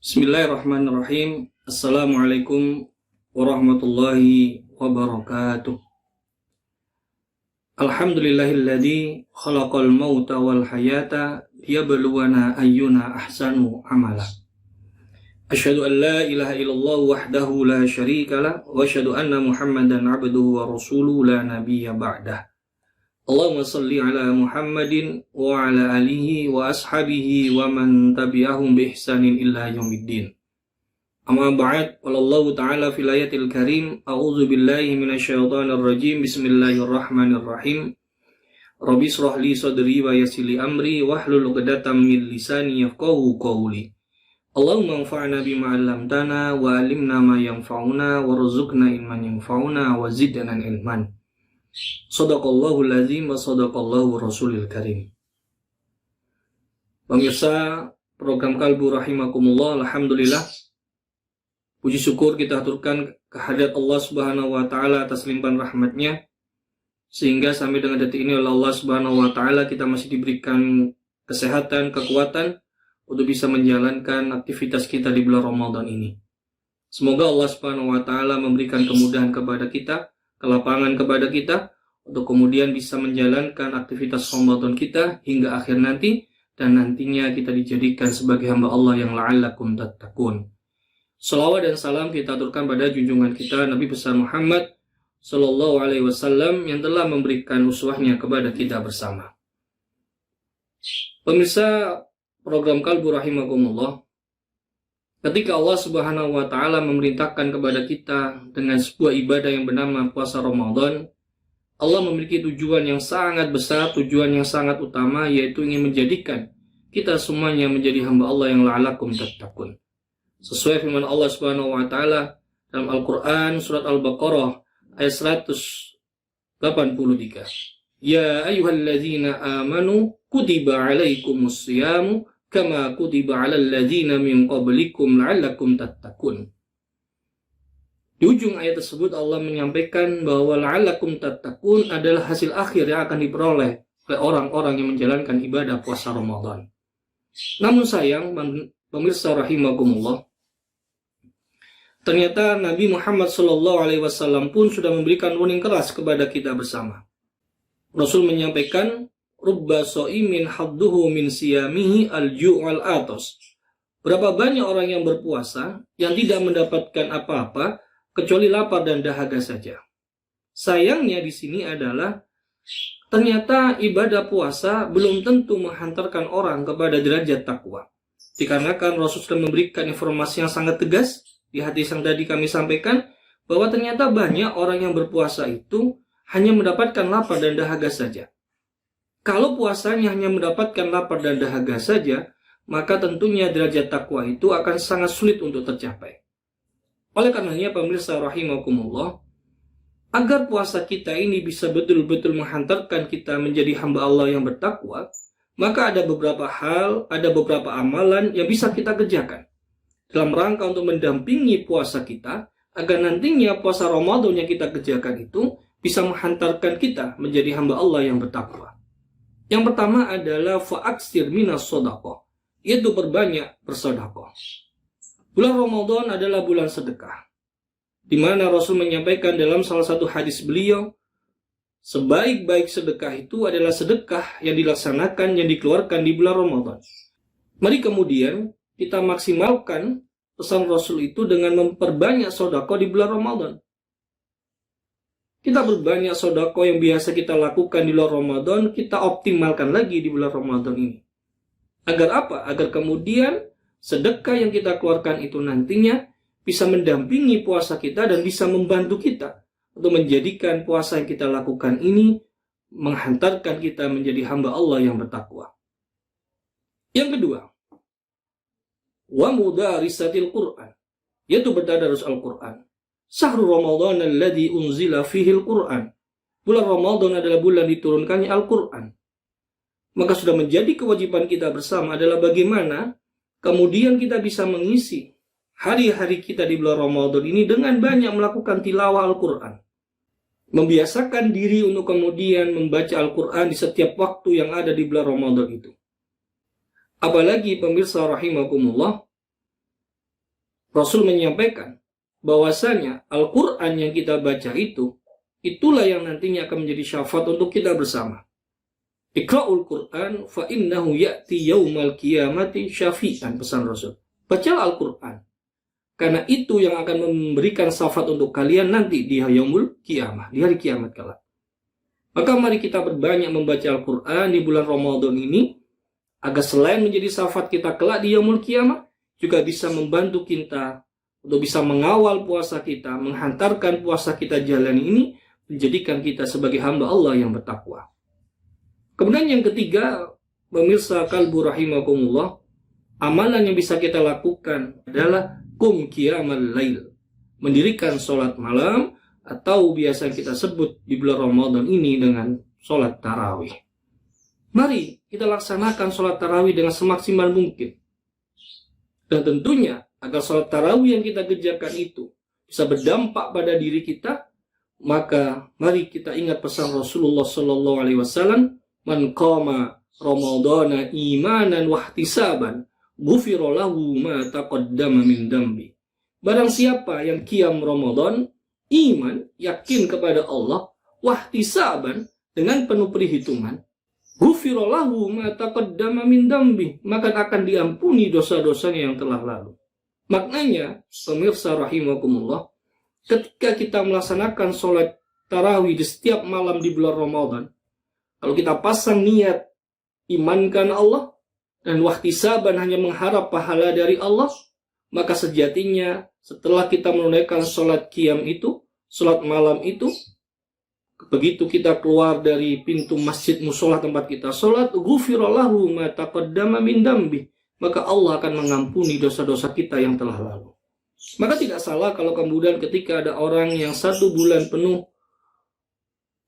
Bismillahirrahmanirrahim. Assalamualaikum warahmatullahi wabarakatuh. Alhamdulillahilladzi khalaqal mauta wal hayata liyabluwana ayyuna ahsanu amala. Asyhadu an la ilaha illallah wahdahu la syarikalah wa asyhadu anna Muhammadan abduhu wa rasuluhu la nabiyya ba'dah. Allahumma salli ala Muhammadin wa ala alihi wa ashabihi wa man tabi'ahum bi ihsanin illa yaumiddin. Amma ba'd, wallahu ta'ala fil ayatil karim, a'udzu billahi minasyaitonir rajim. Bismillahirrahmanirrahim. Rabbi shrah li sadri wa yassir li amri wahlul 'uqdatam min lisani yafqahu qawli. Allahumma anfa'na bima 'allamtana wa 'allimna ma yanfa'una warzuqna ilman yanfa'una wa zidna ilman. Shadaqallahul azim wa shadaqallahu rasulil karim. Pemirsa program Kalbu rahimakumullah, alhamdulillah, puji syukur kita aturkan kehadirat Allah Subhanahu wa taala atas limpahan rahmatnya, sehingga sampai dengan detik ini oleh Allah Subhanahu wa taala kita masih diberikan kesehatan, kekuatan untuk bisa menjalankan aktivitas kita di bulan Ramadan ini. Semoga Allah Subhanahu wa taala memberikan kemudahan kepada kita, kelapangan kepada kita untuk kemudian bisa menjalankan aktivitas Ramadan kita hingga akhir nanti, dan nantinya kita dijadikan sebagai hamba Allah yang la'allakum tattaqun. Salawat dan salam kita aturkan pada junjungan kita Nabi besar Muhammad sallallahu alaihi wasallam yang telah memberikan uswahnya kepada kita bersama. Pemirsa program Kalbu rahimakumullah, ketika Allah Subhanahu wa taala memerintahkan kepada kita dengan sebuah ibadah yang bernama puasa Ramadan, Allah memiliki tujuan yang sangat besar, tujuan yang sangat utama, yaitu ingin menjadikan kita semuanya menjadi hamba Allah yang la'allakum tattaqun. Sesuai firman Allah Subhanahu wa taala dalam Al-Qur'an surat Al-Baqarah ayat 183. Ya ayyuhalladzina amanu kutiba alaikumus shiyamu kama kutiba 'alal ladzina min qablikum la'allakum tattaqun. Di ujung ayat tersebut Allah menyampaikan bahwa la'allakum tattaqun adalah hasil akhir yang akan diperoleh oleh orang-orang yang menjalankan ibadah puasa Ramadan. Namun sayang, pemirsa rahimakumullah, ternyata Nabi Muhammad SAW pun sudah memberikan warning keras kepada kita bersama. Rasul menyampaikan, Rubba so'imin hadduhu min siyamihi al-ju' wal-atos. Berapa banyak orang yang berpuasa yang tidak mendapatkan apa-apa kecuali lapar dan dahaga saja. Sayangnya di sini adalah ternyata ibadah puasa belum tentu menghantarkan orang kepada derajat takwa. Dikarenakan Rasul sudah memberikan informasi yang sangat tegas di hadis yang tadi kami sampaikan, bahwa ternyata banyak orang yang berpuasa itu hanya mendapatkan lapar dan dahaga saja. Kalau puasanya hanya mendapatkan lapar dan dahaga saja, maka tentunya derajat takwa itu akan sangat sulit untuk tercapai. Oleh karenanya, pemirsa rahimakumullah, agar puasa kita ini bisa betul-betul menghantarkan kita menjadi hamba Allah yang bertakwa, maka ada beberapa hal, ada beberapa amalan yang bisa kita kerjakan dalam rangka untuk mendampingi puasa kita, agar nantinya puasa Ramadan yang kita kerjakan itu bisa menghantarkan kita menjadi hamba Allah yang bertakwa. Yang pertama adalah fa'aksir minas sodaqah, yaitu perbanyak bersedekah. Bulan Ramadan adalah bulan sedekah, di mana Rasul menyampaikan dalam salah satu hadis beliau, sebaik-baik sedekah itu adalah sedekah yang dilaksanakan, yang dikeluarkan di bulan Ramadan. Mari kemudian kita maksimalkan pesan Rasul itu dengan memperbanyak sedekah di bulan Ramadan. Kita berbanyak sedekah yang biasa kita lakukan di bulan Ramadan, kita optimalkan lagi di bulan Ramadan ini. Agar apa? Agar kemudian sedekah yang kita keluarkan itu nantinya bisa mendampingi puasa kita dan bisa membantu kita untuk menjadikan puasa yang kita lakukan ini menghantarkan kita menjadi hamba Allah yang bertakwa. Yang kedua, wa mudarisatil Qur'an, yaitu bertadarus Al-Qur'an. Syahrul Ramadan alladzi unzila fihi al-Qur'an. Bulan Ramadan adalah bulan diturunkannya Al-Qur'an. Maka sudah menjadi kewajiban kita bersama adalah bagaimana kemudian kita bisa mengisi hari-hari kita di bulan Ramadan ini dengan banyak melakukan tilawah Al-Qur'an. Membiasakan diri untuk kemudian membaca Al-Qur'an di setiap waktu yang ada di bulan Ramadan itu. Apalagi pemirsa rahimakumullah, Rasul menyampaikan bahwasanya Al-Quran yang kita baca itulah yang nantinya akan menjadi syafaat untuk kita bersama. Iqra'ul Quran fa innahu ya'ti yaumal qiyamati syafi'an, pesan Rasul. Bacalah Al-Quran, karena itu yang akan memberikan syafaat untuk kalian nanti di yaumul qiyamah, di hari kiamat kelak. Maka mari kita berbanyak membaca Al-Quran di bulan Ramadan ini, agar selain menjadi syafaat kita kelak di yaumul qiyamah, juga bisa membantu kita untuk bisa mengawal puasa kita, menghantarkan puasa kita jalani ini, menjadikan kita sebagai hamba Allah yang bertakwa. Kemudian yang ketiga, pemirsa kalbu rahimakumullah, amalan yang bisa kita lakukan adalah qum qiyamal lail, mendirikan sholat malam, atau biasa kita sebut di bulan Ramadan ini dengan sholat tarawih. Mari kita laksanakan sholat tarawih dengan semaksimal mungkin. Dan tentunya agar sholat tarawih yang kita kerjakan itu bisa berdampak pada diri kita, maka mari kita ingat pesan Rasulullah SAW, man qama ramadhana imanan wahtisaban ghufira lahu ma taqaddama min dambi. Barang siapa yang qiyam Ramadan, iman, yakin kepada Allah, wahtisaban, dengan penuh perhitungan, ghufira lahu ma taqaddama min dambi, maka akan diampuni dosa-dosanya yang telah lalu. Maknanya, pemirsa rahimakumullah, ketika kita melaksanakan sholat tarawih di setiap malam di bulan Ramadan, kalau kita pasang niat imankan Allah dan wahtisaban, hanya mengharap pahala dari Allah, maka sejatinya setelah kita menunaikan sholat qiyam itu, sholat malam itu, begitu kita keluar dari pintu masjid musola tempat kita sholat, ghufira lahu ma taqaddama min dambi, maka Allah akan mengampuni dosa-dosa kita yang telah lalu. Maka tidak salah kalau kemudian ketika ada orang yang 1 bulan penuh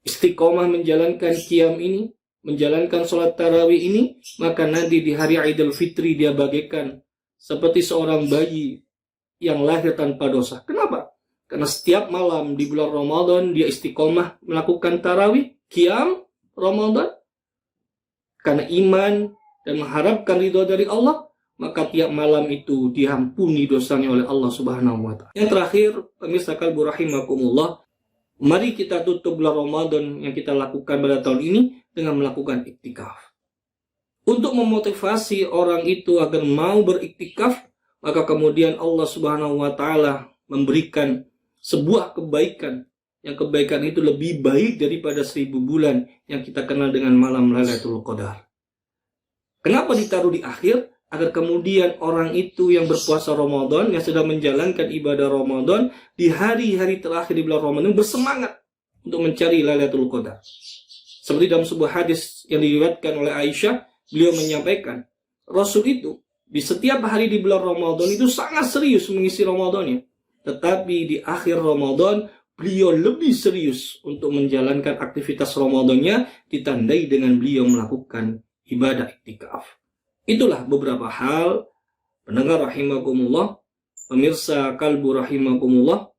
istiqomah menjalankan qiyam ini, menjalankan sholat tarawih ini, maka nanti di hari Idul Fitri dia bagaikan seperti seorang bayi yang lahir tanpa dosa. Kenapa? Karena setiap malam di bulan Ramadan dia istiqomah melakukan tarawih, qiyam Ramadan, karena iman dan mengharapkan ridho dari Allah, maka tiap malam itu diampuni dosanya oleh Allah Subhanahu wa Ta'ala. Yang terakhir, pemirsa kalbu rahimakumullah, mari kita tutup bulan Ramadan yang kita lakukan pada tahun ini dengan melakukan iktikaf. Untuk memotivasi orang itu agar mau beriktikaf, maka kemudian Allah Subhanahu wa Ta'ala memberikan sebuah kebaikan, yang kebaikan itu lebih baik daripada 1000 bulan yang kita kenal dengan malam Lailatul Qadar. Kenapa ditaruh di akhir? Agar kemudian orang itu yang berpuasa Ramadan, yang sedang menjalankan ibadah Ramadan, di hari-hari terakhir di bulan Ramadan bersemangat untuk mencari Lailatul Qadar. Seperti dalam sebuah hadis yang diriwayatkan oleh Aisyah, beliau menyampaikan, Rasul itu di setiap hari di bulan Ramadan itu sangat serius mengisi Ramadannya. Tetapi di akhir Ramadan, beliau lebih serius untuk menjalankan aktivitas Ramadannya, ditandai dengan beliau melakukan ibadah iktikaf. Itulah beberapa hal, pendengar rahimakumullah, pemirsa kalbu rahimakumullah,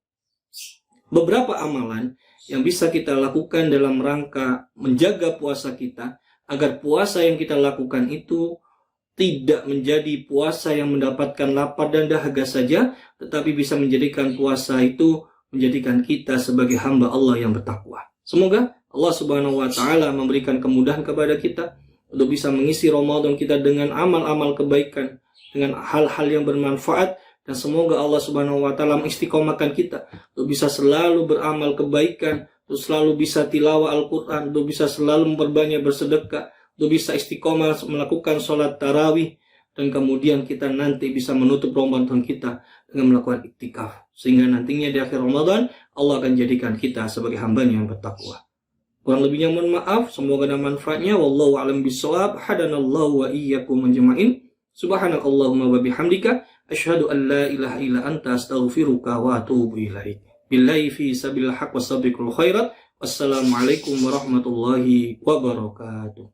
beberapa amalan yang bisa kita lakukan dalam rangka menjaga puasa kita, agar puasa yang kita lakukan itu tidak menjadi puasa yang mendapatkan lapar dan dahaga saja, tetapi bisa menjadikan puasa itu menjadikan kita sebagai hamba Allah yang bertakwa. Semoga Allah Subhanahu wa Ta'ala memberikan kemudahan kepada kita untuk bisa mengisi Ramadan kita dengan amal-amal kebaikan, dengan hal-hal yang bermanfaat, dan semoga Allah Subhanahu wa Ta'ala mengistiqomahkan kita untuk bisa selalu beramal kebaikan, untuk selalu bisa tilawah Al-Quran, untuk bisa selalu memperbanyak bersedekah, untuk bisa istiqomah melakukan sholat tarawih, dan kemudian kita nanti bisa menutup Ramadan kita dengan melakukan iktikaf, sehingga nantinya di akhir Ramadan Allah akan jadikan kita sebagai hamba-Nya yang bertakwa. Kurang lebihnya mohon maaf, semoga ada manfaatnya. Wallahu a'lam bishawab. Hadanallahu wa iyyakum ajma'in. Subhanakallahumma wa bihamdika asyhadu an la ilaha illa anta astaghfiruka wa atubu ilaik. Billahi fi sabilillah haqq wasabiqul khairat. Wassalamualaikum warahmatullahi wabarakatuh.